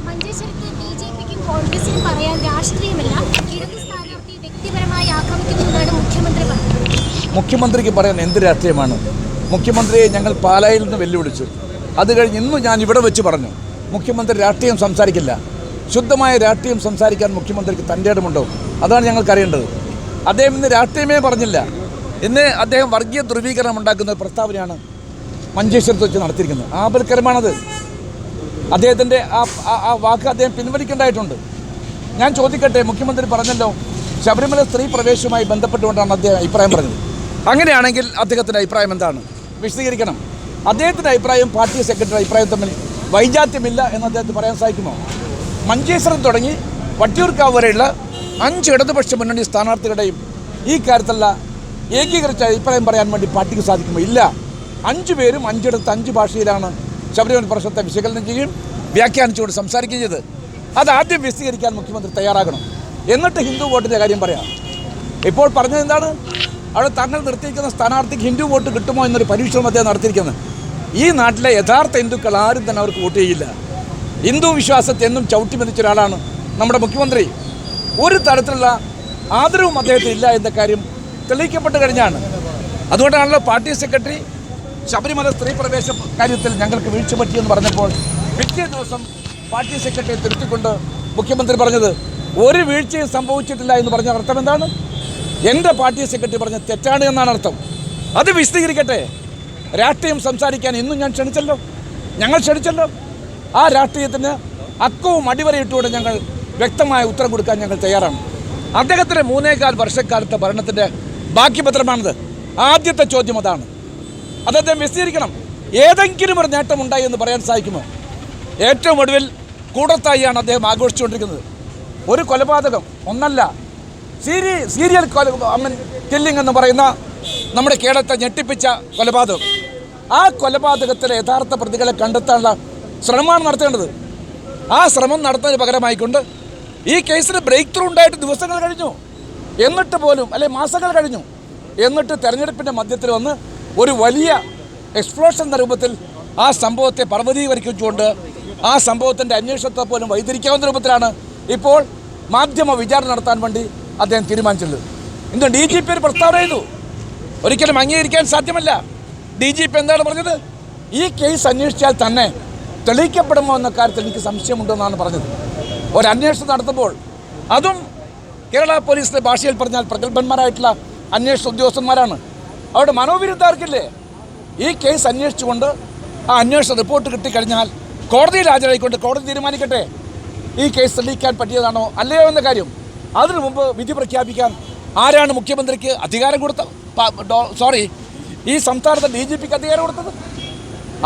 മഞ്ചേശ്വരത്ത് ബിജെപിക്കും കോൺഗ്രസിനും പറയാൻ രാഷ്ട്രീയമല്ല, ഇടത് സ്ഥാനാർത്ഥി വ്യക്തിപരമായി ആക്രമിക്കുന്നതാണ് മുഖ്യമന്ത്രി പറഞ്ഞത്. മുഖ്യമന്ത്രിക്ക് പറയാൻ എന്ത് രാഷ്ട്രീയമാണ്? മുഖ്യമന്ത്രിയെ ഞങ്ങൾ പാലായിൽ നിന്ന് വെല്ലുവിളിച്ചു. അത് കഴിഞ്ഞ് ഇന്ന് ഞാൻ ഇവിടെ വെച്ച് പറഞ്ഞു, മുഖ്യമന്ത്രി രാഷ്ട്രീയം സംസാരിക്കില്ല. ശുദ്ധമായ രാഷ്ട്രീയം സംസാരിക്കാൻ മുഖ്യമന്ത്രിക്ക് തൻ്റെ ഇടമുണ്ടോ? അതാണ് ഞങ്ങൾക്ക് അറിയേണ്ടത്. അദ്ദേഹം ഇന്ന് രാഷ്ട്രീയമേ പറഞ്ഞില്ല. ഇന്ന് അദ്ദേഹം വർഗീയ ധ്രുവീകരണം ഉണ്ടാക്കുന്ന പ്രസ്താവനയാണ് മഞ്ചേശ്വരത്ത് വെച്ച് നടത്തിയിരിക്കുന്നത്. ആപൽക്കരമാണത്. അദ്ദേഹത്തിൻ്റെ ആ വാക്ക് അദ്ദേഹം പിൻവലിക്കേണ്ടതായിട്ടുണ്ട്. ഞാൻ ചോദിക്കട്ടെ, മുഖ്യമന്ത്രി പറഞ്ഞല്ലോ ശബരിമല സ്ത്രീ പ്രവേശവുമായി ബന്ധപ്പെട്ടുകൊണ്ടാണ് അദ്ദേഹം അഭിപ്രായം പറഞ്ഞത്. അങ്ങനെയാണെങ്കിൽ അദ്ദേഹത്തിൻ്റെ അഭിപ്രായം എന്താണ്? വിശദീകരിക്കണം. അദ്ദേഹത്തിൻ്റെ അഭിപ്രായം പാർട്ടി സെക്രട്ടറി അഭിപ്രായം തമ്മിൽ വൈജാത്യമില്ല എന്ന് അദ്ദേഹത്തിന് പറയാൻ സാധിക്കുമോ? മഞ്ചേശ്വരം തുടങ്ങി വട്ടിയൂർക്കാവ് വരെയുള്ള 5 ഇടതുപക്ഷ മുന്നണി സ്ഥാനാർത്ഥികളുടെയും ഈ കാര്യത്തിലുള്ള ഏകീകരിച്ച അഭിപ്രായം പറയാൻ വേണ്ടി പാർട്ടിക്ക് സാധിക്കുമോ? ഇല്ല. 5 പേരും 5 ഭാഷയിലാണ് ശബരിമല പ്രശ്നത്തെ വിശകലനം ചെയ്യുകയും വ്യാഖ്യാനിച്ചുകൊണ്ട് സംസാരിക്കുകയും ചെയ്ത്. അതാദ്യം വിശദീകരിക്കാൻ മുഖ്യമന്ത്രി തയ്യാറാകണം. എന്നിട്ട് ഹിന്ദു വോട്ടിൻ്റെ കാര്യം പറയാം. ഇപ്പോൾ പറഞ്ഞത് എന്താണ്? അവിടെ തങ്ങൾ നിർത്തിയിരിക്കുന്ന സ്ഥാനാർത്ഥിക്ക് ഹിന്ദു വോട്ട് കിട്ടുമോ എന്നൊരു പരീക്ഷണം അദ്ദേഹം നടത്തിയിരിക്കുന്നത്. ഈ നാട്ടിലെ യഥാർത്ഥ ഹിന്ദുക്കൾ ആരും തന്നെ അവർക്ക് വോട്ട് ചെയ്യില്ല. ഹിന്ദു വിശ്വാസത്തെ എന്നും ചവിട്ടി മെതിച്ച ഒരാളാണ് നമ്മുടെ മുഖ്യമന്ത്രി. ഒരു തരത്തിലുള്ള ആദരവും അദ്ദേഹത്തിന് ഇല്ല എന്ന കാര്യം തെളിയിക്കപ്പെട്ട് കഴിഞ്ഞാണ്. അതുകൊണ്ടാണല്ലോ പാർട്ടി സെക്രട്ടറി ശബരിമല സ്ത്രീ പ്രവേശ കാര്യത്തിൽ ഞങ്ങൾക്ക് വീഴ്ച പറ്റിയെന്ന് പറഞ്ഞപ്പോൾ പിറ്റേ ദിവസം പാർട്ടി സെക്രട്ടറിയെ തിരുത്തിക്കൊണ്ട് മുഖ്യമന്ത്രി പറഞ്ഞത് ഒരു വീഴ്ചയും സംഭവിച്ചിട്ടില്ല എന്ന് പറഞ്ഞ അർത്ഥം എന്താണ്? എൻ്റെ പാർട്ടി സെക്രട്ടറി പറഞ്ഞത് തെറ്റാണ് എന്നാണ് അർത്ഥം. അത് വിശദീകരിക്കട്ടെ. രാഷ്ട്രീയം സംസാരിക്കാൻ ഇന്നും ഞങ്ങൾ ക്ഷണിച്ചല്ലോ. ആ രാഷ്ട്രീയത്തിന് അക്കവും അടിവരയിട്ടുകൂടെ ഞങ്ങൾ വ്യക്തമായ ഉത്തരം കൊടുക്കാൻ ഞങ്ങൾ തയ്യാറാണ്. അദ്ദേഹത്തിൻ്റെ 3.25 വർഷക്കാലത്തെ ഭരണത്തിൻ്റെ ബാക്കി പത്രമാണിത്. ആദ്യത്തെ ചോദ്യം അതാണ്. അദ്ദേഹം വിശദീകരിക്കണം. ഏതെങ്കിലും ഒരു നേട്ടമുണ്ടായി എന്ന് പറയാൻ സാധിക്കുമോ? ഏറ്റവും ഒടുവിൽ കൂടത്തായിയാണ് അദ്ദേഹം ആഘോഷിച്ചുകൊണ്ടിരിക്കുന്നത്. ഒരു കൊലപാതകം ഒന്നല്ല, സീരിയൽ കില്ലിംഗ് എന്ന് പറയുന്ന നമ്മുടെ കേരളത്തെ ഞെട്ടിപ്പിച്ച കൊലപാതകം. ആ കൊലപാതകത്തിലെ യഥാർത്ഥ പ്രതികളെ കണ്ടെത്താനുള്ള ശ്രമമാണ് നടത്തേണ്ടത്. ആ ശ്രമം നടത്തുന്നതിന് പകരമായിക്കൊണ്ട് ഈ കേസിന് ബ്രേക്ക് ത്രൂ ഉണ്ടായിട്ട് ദിവസങ്ങൾ കഴിഞ്ഞു, എന്നിട്ട് പോലും മാസങ്ങൾ കഴിഞ്ഞു. എന്നിട്ട് തെരഞ്ഞെടുപ്പിൻ്റെ മധ്യത്തിൽ വന്ന് ഒരു വലിയ എക്സ്പ്ലോഷൻ എന്ന രൂപത്തിൽ ആ സംഭവത്തെ പർവ്വതീകരിച്ചുകൊണ്ട് ആ സംഭവത്തിൻ്റെ അന്വേഷണത്തെ പോലും വൈതിരിക്കാവുന്ന രൂപത്തിലാണ് ഇപ്പോൾ മാധ്യമ വിചാരണ നടത്താൻ വേണ്ടി അദ്ദേഹം തീരുമാനിച്ചിട്ടുള്ളത്. ഇന്ന് DGP ഒരു പ്രസ്താവന ചെയ്തു. ഒരിക്കലും അംഗീകരിക്കാൻ സാധ്യമല്ല. DGP എന്താണ് പറഞ്ഞത്? ഈ കേസ് അന്വേഷിച്ചാൽ തന്നെ തെളിയിക്കപ്പെടുമോ എന്ന കാര്യത്തിൽ എനിക്ക് സംശയമുണ്ടെന്നാണ് പറഞ്ഞത്. ഒരു അന്വേഷണം നടത്തുമ്പോൾ അതും കേരള പോലീസിൻ്റെ ഭാഷയിൽ പറഞ്ഞാൽ പ്രഗത്ഭന്മാരായിട്ടുള്ള അന്വേഷണ ഉദ്യോഗസ്ഥന്മാരാണ്. അവിടെ മനോവിരുദ്ധാർക്കില്ലേ? ഈ കേസ് അന്വേഷിച്ചുകൊണ്ട് ആ അന്വേഷണ റിപ്പോർട്ട് കിട്ടിക്കഴിഞ്ഞാൽ കോടതിയിൽ ഹാജരായിക്കൊണ്ട് കോടതി തീരുമാനിക്കട്ടെ ഈ കേസ് തെളിയിക്കാൻ പറ്റിയതാണോ അല്ലയോ എന്ന കാര്യം. അതിനു മുമ്പ് വിധി പ്രഖ്യാപിക്കാൻ ആരാണ് മുഖ്യമന്ത്രിക്ക് അധികാരം ഈ സംസ്ഥാനത്തെ DGPക്ക് അധികാരം കൊടുത്തത്?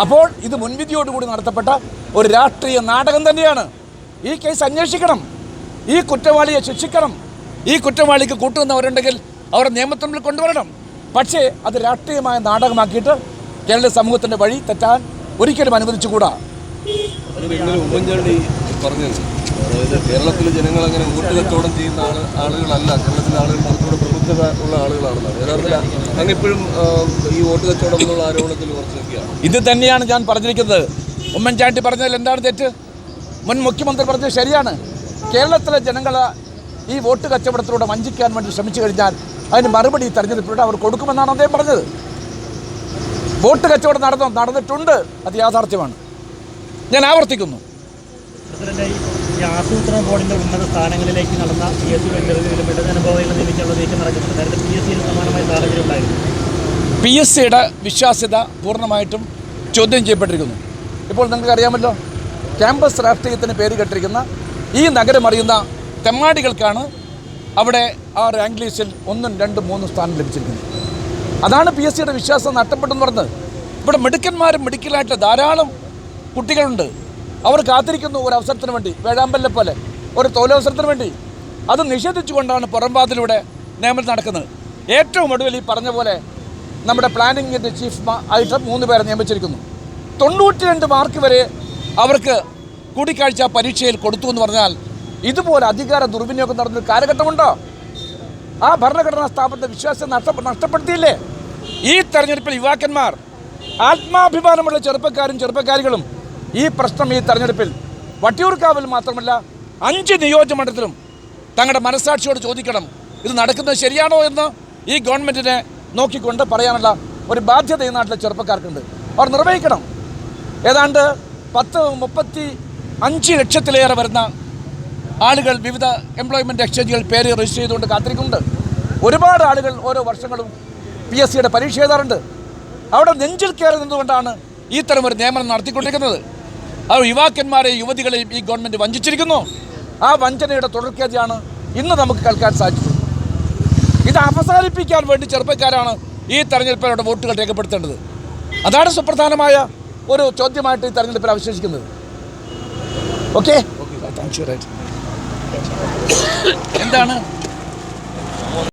അപ്പോൾ ഇത് മുൻവിധിയോടുകൂടി നടത്തപ്പെട്ട ഒരു രാഷ്ട്രീയ നാടകം തന്നെയാണ്. ഈ കേസ് അന്വേഷിക്കണം, ഈ കുറ്റവാളിയെ ശിക്ഷിക്കണം, ഈ കുറ്റവാളിക്ക് കൂട്ടുന്നവരുണ്ടെങ്കിൽ അവരെ നിയമത്തിനുള്ളിൽ കൊണ്ടുവരണം. പക്ഷേ അത് രാഷ്ട്രീയമായ നാടകമാക്കിയിട്ട് കേരള സമൂഹത്തിൻ്റെ വഴി തെറ്റാൻ ഒരിക്കലും അനുവദിച്ചുകൂടാ. ഉമ്മൻചാണ്ടി പറഞ്ഞത്, അതായത് കേരളത്തിലെ ജനങ്ങൾ അങ്ങനെ വോട്ട് കച്ചവടം ചെയ്യുന്ന ആളുകളല്ല, കേരളത്തിലെ ആളുകൾ കുറച്ചുകൂടെ പ്രബുദ്ധത ഉള്ള ആളുകളാണെന്ന്. യഥാർത്ഥത്തിൽ അങ്ങിപ്പോഴും ഈ വോട്ട് കച്ചവടം എന്നുള്ള ആരോപണത്തിൽ ഉറച്ചു നിൽക്കുകയാണ്. ഇത് തന്നെയാണ് ഞാൻ പറഞ്ഞിരിക്കുന്നത്. ഉമ്മൻചാണ്ടി പറഞ്ഞതിൽ എന്താണ് തെറ്റ്? മുൻ മുഖ്യമന്ത്രി പറഞ്ഞത് ശരിയാണ്. കേരളത്തിലെ ജനങ്ങൾ ഈ വോട്ട് കച്ചവടത്തിലൂടെ വഞ്ചിക്കാൻ വേണ്ടി ശ്രമിച്ചു കഴിഞ്ഞാൽ അതിന് മറുപടി തെരഞ്ഞെടുപ്പിലൂടെ അവർ കൊടുക്കുമെന്നാണ് അദ്ദേഹം പറഞ്ഞത്. വോട്ട് കച്ചവടം നടന്നിട്ടുണ്ട്, അത് യാഥാർത്ഥ്യമാണ്. ഞാൻ ആവർത്തിക്കുന്നു. ഈ ആസൂത്രണ ബോർഡിൻ്റെ ഉന്നത സ്ഥാനങ്ങളിലേക്ക് നടന്ന PSCയുടെ ഇന്റർവ്യൂവിലും ഇടതനുഭവങ്ങൾ നിയമിച്ചുള്ള നീക്കം നടക്കുന്നുണ്ട്. നേരത്തെ PSCയിൽ സമാനമായ സാഹചര്യം ഉണ്ടായിരുന്നു. PSCയുടെ വിശ്വാസ്യത പൂർണ്ണമായിട്ടും ചോദ്യം ചെയ്യപ്പെട്ടിരിക്കുന്നു. ഇപ്പോൾ നിങ്ങൾക്കറിയാമല്ലോ, ക്യാമ്പസ് രാഷ്ട്രീയത്തിന് പേര് കേട്ടിരിക്കുന്ന ഈ നഗരം അറിയുന്ന തെമ്മാടികൾക്കാണ് അവിടെ ആ റാങ്ക് ലിസ്റ്റിൽ 1, 2, 3 സ്ഥാനം ലഭിച്ചിരിക്കുന്നത്. അതാണ് PSCയുടെ വിശ്വാസം നഷ്ടപ്പെട്ടെന്ന് പറഞ്ഞത്. ഇവിടെ മിടുക്കന്മാരും മിടുക്കലായിട്ട് ധാരാളം കുട്ടികളുണ്ട്. അവർ കാത്തിരിക്കുന്നു ഒരു അവസരത്തിന് വേണ്ടി, വേഴാമ്പലിനെ പോലെ ഒരു തൊഴിലവസരത്തിന് വേണ്ടി. അത് നിഷേധിച്ചുകൊണ്ടാണ് പുറംവാതിലൂടെ നിയമനം നടക്കുന്നത്. ഏറ്റവും ഒടുവിൽ ഈ പറഞ്ഞ പോലെ നമ്മുടെ പ്ലാനിങ്ങിൻ്റെ ചീഫ് ആയിട്ട് 3 പേരെ നിയമിച്ചിരിക്കുന്നു. 92 മാർക്ക് വരെ അവർക്ക് കൂടിക്കാഴ്ച പരീക്ഷയിൽ കൊടുത്തു എന്ന് പറഞ്ഞാൽ ഇതുപോലെ അധികാര ദുർവിനിയോഗം നടന്നൊരു കാലഘട്ടമുണ്ടോ? ആ ഭരണഘടനാ സ്ഥാപനത്തെ വിശ്വാസം നഷ്ടപ്പെടുത്തിയില്ലേ? ഈ തെരഞ്ഞെടുപ്പിൽ യുവാക്കന്മാർ ആത്മാഭിമാനമുള്ള ചെറുപ്പക്കാരികളും ഈ പ്രശ്നം ഈ തെരഞ്ഞെടുപ്പിൽ വട്ടിയൂർക്കാവിൽ മാത്രമല്ല 5 നിയോജകമണ്ഡലത്തിലും തങ്ങളുടെ മനസ്സാക്ഷിയോട് ചോദിക്കണം, ഇത് നടക്കുന്നത് ശരിയാണോ എന്ന് ഈ ഗവൺമെൻറ്റിനെ നോക്കിക്കൊണ്ട് പറയാനുള്ള ഒരു ബാധ്യത ഈ നാട്ടിലെ ചെറുപ്പക്കാർക്കുണ്ട്. അവർ നിർവഹിക്കണം. ഏതാണ്ട് 35 ലക്ഷത്തിലേറെ വരുന്ന ആളുകൾ വിവിധ എംപ്ലോയ്മെൻറ്റ് എക്സ്ചേഞ്ചുകൾ പേര് രജിസ്റ്റർ ചെയ്തുകൊണ്ട് കാത്തിരിക്കുന്നുണ്ട്. ഒരുപാട് ആളുകൾ ഓരോ വർഷങ്ങളും PSCയുടെ പരീക്ഷ എഴുതാറുണ്ട്. അവിടെ നെഞ്ചിൽ കയറി നിന്നുകൊണ്ടാണ് ഈ തരം ഒരു നിയമനം നടത്തിക്കൊണ്ടിരിക്കുന്നത്. ആ യുവാക്കന്മാരെയും യുവതികളെയും ഈ ഗവൺമെൻറ് വഞ്ചിച്ചിരിക്കുന്നു. ആ വഞ്ചനയുടെ തുടർക്കഥയാണ് ഇന്ന് നമുക്ക് കേൾക്കാൻ സാധിച്ചത്. ഇത് അവസാനിപ്പിക്കാൻ വേണ്ടി ചെറുപ്പക്കാരാണ് ഈ തെരഞ്ഞെടുപ്പിലൂടെ വോട്ടുകൾ രേഖപ്പെടുത്തേണ്ടത്. അതാണ് സുപ്രധാനമായ ഒരു ചോദ്യമായിട്ട് ഈ തെരഞ്ഞെടുപ്പിൽ അവശേഷിക്കുന്നത്. Okay, thank you. എന്താണ്